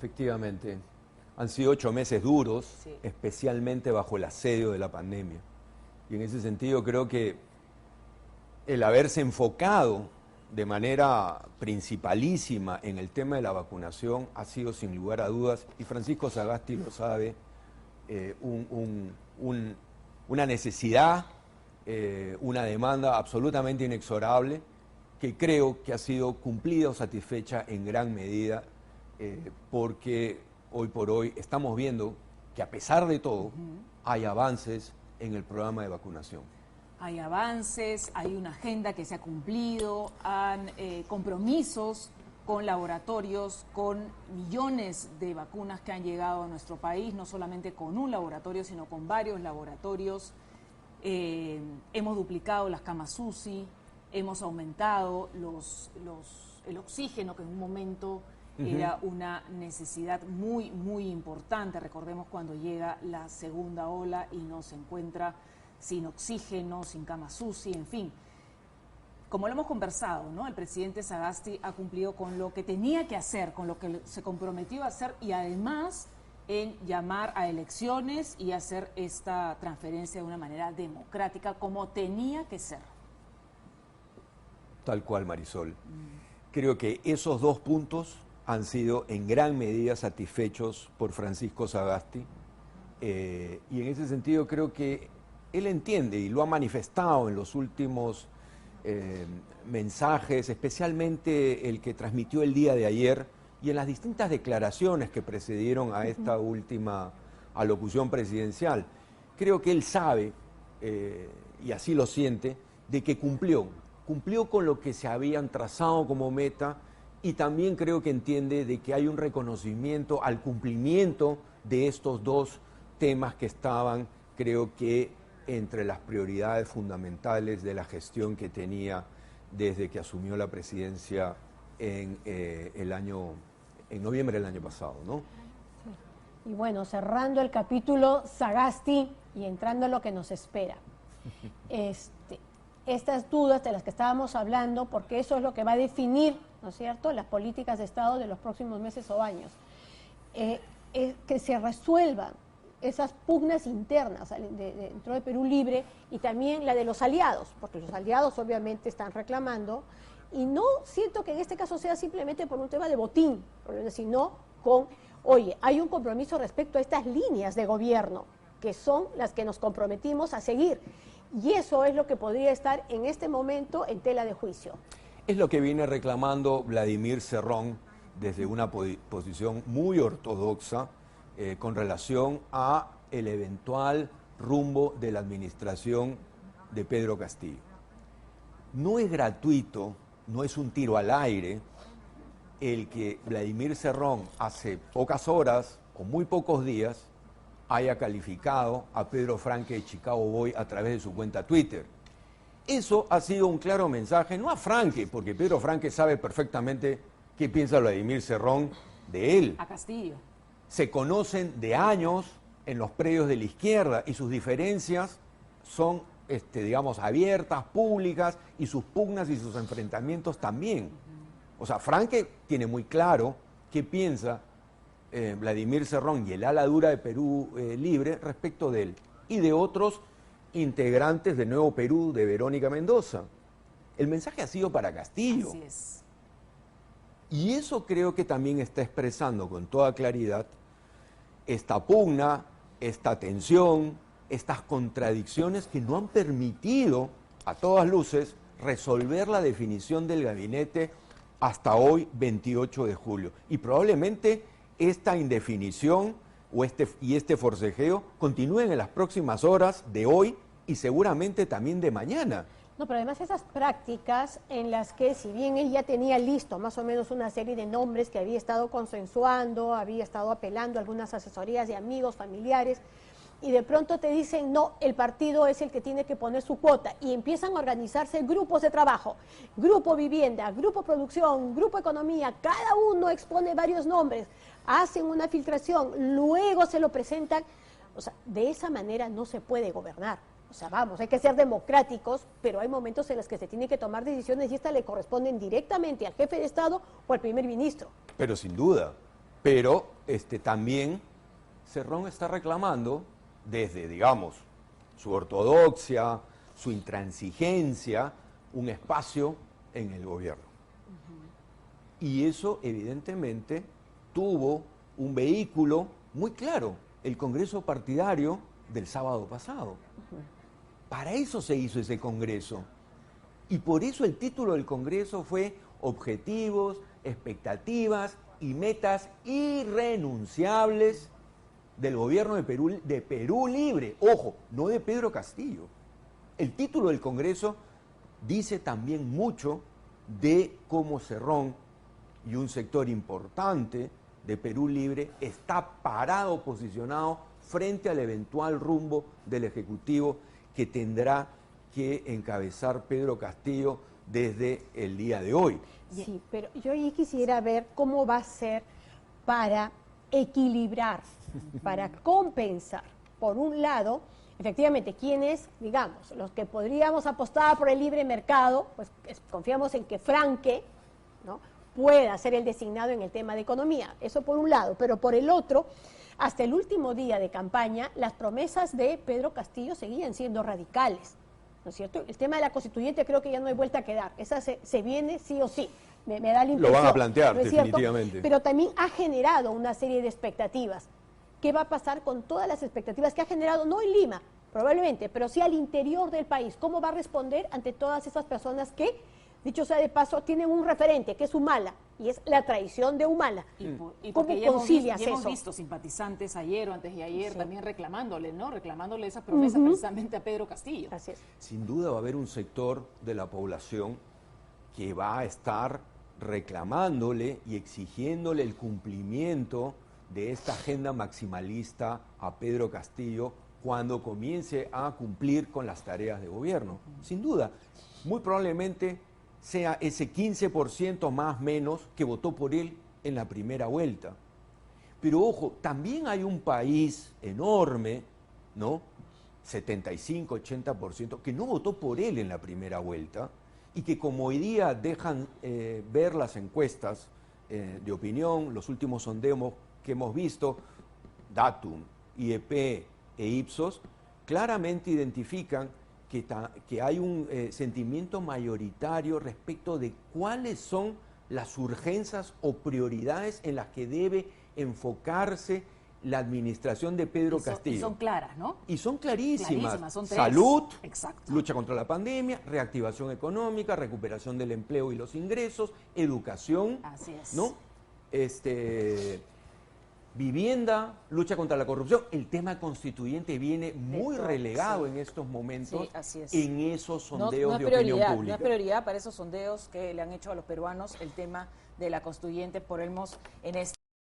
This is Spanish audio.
Efectivamente, han sido 8 meses duros, Sí. especialmente bajo el asedio de la pandemia. Y en ese sentido creo que el haberse enfocado de manera principalísima en el tema de la vacunación ha sido sin lugar a dudas, y Francisco Sagasti lo sabe, una necesidad, una demanda absolutamente inexorable que creo que ha sido cumplida o satisfecha en gran medida, porque hoy por hoy estamos viendo que a pesar de todo hay avances en el programa de vacunación. Hay avances, hay una agenda que se ha cumplido, han compromisos con laboratorios, con millones de vacunas que han llegado a nuestro país, no solamente con un laboratorio, sino con varios laboratorios. Hemos duplicado las camas UCI, hemos aumentado el oxígeno, que en un momento era una necesidad muy, muy importante. Recordemos cuando llega la segunda ola y nos encuentra sin oxígeno, sin camas UCI, en fin. Como lo hemos conversado, ¿no? El presidente Sagasti ha cumplido con lo que tenía que hacer, con lo que se comprometió a hacer, y además en llamar a elecciones y hacer esta transferencia de una manera democrática, como tenía que ser. Tal cual, Marisol. Creo que esos 2 puntos han sido en gran medida satisfechos por Francisco Sagasti, y en ese sentido creo que él entiende y lo ha manifestado en los últimos mensajes, especialmente el que transmitió el día de ayer y en las distintas declaraciones que precedieron a esta última alocución presidencial. Creo que él sabe, y así lo siente, de que cumplió con lo que se habían trazado como meta, y también creo que entiende de que hay un reconocimiento al cumplimiento de estos 2 temas que estaban, creo que, entre las prioridades fundamentales de la gestión que tenía desde que asumió la presidencia en noviembre del año pasado, ¿no? Sí. Y bueno, cerrando el capítulo Sagasti y entrando a lo que nos espera. Estas dudas de las que estábamos hablando, porque eso es lo que va a definir, ¿no es cierto?, las políticas de Estado de los próximos meses o años. Que se resuelvan esas pugnas internas dentro de Perú Libre, y también la de los aliados, porque los aliados obviamente están reclamando, y no siento que en este caso sea simplemente por un tema de botín, sino con, oye, hay un compromiso respecto a estas líneas de gobierno, que son las que nos comprometimos a seguir, y eso es lo que podría estar en este momento en tela de juicio. Es lo que viene reclamando Vladimir Cerrón desde una posición muy ortodoxa, con relación a el eventual rumbo de la administración de Pedro Castillo. No es gratuito, no es un tiro al aire el que Vladimir Cerrón hace pocas horas o muy pocos días haya calificado a Pedro Franque de Chicago Boy a través de su cuenta Twitter. Eso ha sido un claro mensaje, no a Franque, porque Pedro Franque sabe perfectamente qué piensa Vladimir Cerrón de él. A Castillo. Se conocen de años en los predios de la izquierda, y sus diferencias son, digamos, abiertas, públicas, y sus pugnas y sus enfrentamientos también. O sea, Franque tiene muy claro qué piensa Vladimir Cerrón y el ala dura de Perú Libre respecto de él y de otros integrantes de Nuevo Perú, de Verónica Mendoza. El mensaje ha sido para Castillo. Así es. Y eso creo que también está expresando con toda claridad esta pugna, esta tensión, estas contradicciones que no han permitido, a todas luces, resolver la definición del gabinete hasta hoy, 28 de julio. Y probablemente esta indefinición y este forcejeo continúen en las próximas horas de hoy y seguramente también de mañana. No, pero además esas prácticas en las que, si bien él ya tenía listo más o menos una serie de nombres que había estado consensuando, había estado apelando a algunas asesorías de amigos, familiares, y de pronto te dicen, no, el partido es el que tiene que poner su cuota, y empiezan a organizarse grupos de trabajo, grupo vivienda, grupo producción, grupo economía, cada uno expone varios nombres, hacen una filtración, luego se lo presentan. O sea, de esa manera no se puede gobernar. O sea, vamos, hay que ser democráticos, pero hay momentos en los que se tienen que tomar decisiones, y estas le corresponden directamente al jefe de Estado o al primer ministro. Pero sin duda, pero también Cerrón está reclamando desde, digamos, su ortodoxia, su intransigencia, un espacio en el gobierno. Y eso evidentemente tuvo un vehículo muy claro, el Congreso partidario del sábado pasado. Para eso se hizo ese Congreso. Y por eso el título del Congreso fue Objetivos, Expectativas y Metas Irrenunciables del gobierno de Perú Libre. Ojo, no de Pedro Castillo. El título del Congreso dice también mucho de cómo Cerrón y un sector importante de Perú Libre está parado, posicionado frente al eventual rumbo del Ejecutivo que tendrá que encabezar Pedro Castillo desde el día de hoy. Sí, pero yo ahí quisiera ver cómo va a ser para equilibrar, para compensar. Por un lado, efectivamente, quienes, digamos, los que podríamos apostar por el libre mercado, pues confiamos en que Franque, ¿no?, pueda ser el designado en el tema de economía. Eso por un lado, pero por el otro, hasta el último día de campaña, las promesas de Pedro Castillo seguían siendo radicales, ¿no es cierto? El tema de la constituyente creo que ya no hay vuelta a quedar, esa se viene sí o sí, me da la impresión. Lo van a plantear, ¿no es definitivamente. cierto? Pero también ha generado una serie de expectativas. ¿Qué va a pasar con todas las expectativas que ha generado, no en Lima, probablemente, pero sí al interior del país? ¿Cómo va a responder ante todas esas personas que, dicho sea de paso, tienen un referente, que es Humala, y es la traición de Humala? Y ¿Cómo porque ya concilias hemos eso? visto simpatizantes ayer o antes de ayer Sí. también reclamándole, ¿no? Reclamándole esa promesa precisamente a Pedro Castillo. Así es. Sin duda va a haber un sector de la población que va a estar reclamándole y exigiéndole el cumplimiento de esta agenda maximalista a Pedro Castillo cuando comience a cumplir con las tareas de gobierno. Sin duda, muy probablemente sea ese 15% más menos que votó por él en la primera vuelta. Pero ojo, también hay un país enorme, ¿no?, 75, 80%, que no votó por él en la primera vuelta y que como hoy día dejan ver las encuestas de opinión, los últimos sondeos que hemos visto, Datum, IEP e Ipsos, claramente identifican que hay un sentimiento mayoritario respecto de cuáles son las urgencias o prioridades en las que debe enfocarse la administración de Pedro Castillo. Y son claras, ¿no? Y son clarísimas. Son tres. Salud, Exacto. lucha contra la pandemia, reactivación económica, recuperación del empleo y los ingresos, educación, Así es. ¿no? Vivienda, lucha contra la corrupción. El tema constituyente viene muy todo, relegado sí. en estos momentos Sí, así es. en esos No sondeos es de opinión prioridad, pública. no es prioridad para esos sondeos que le han hecho a los peruanos el tema de la constituyente. Por el en este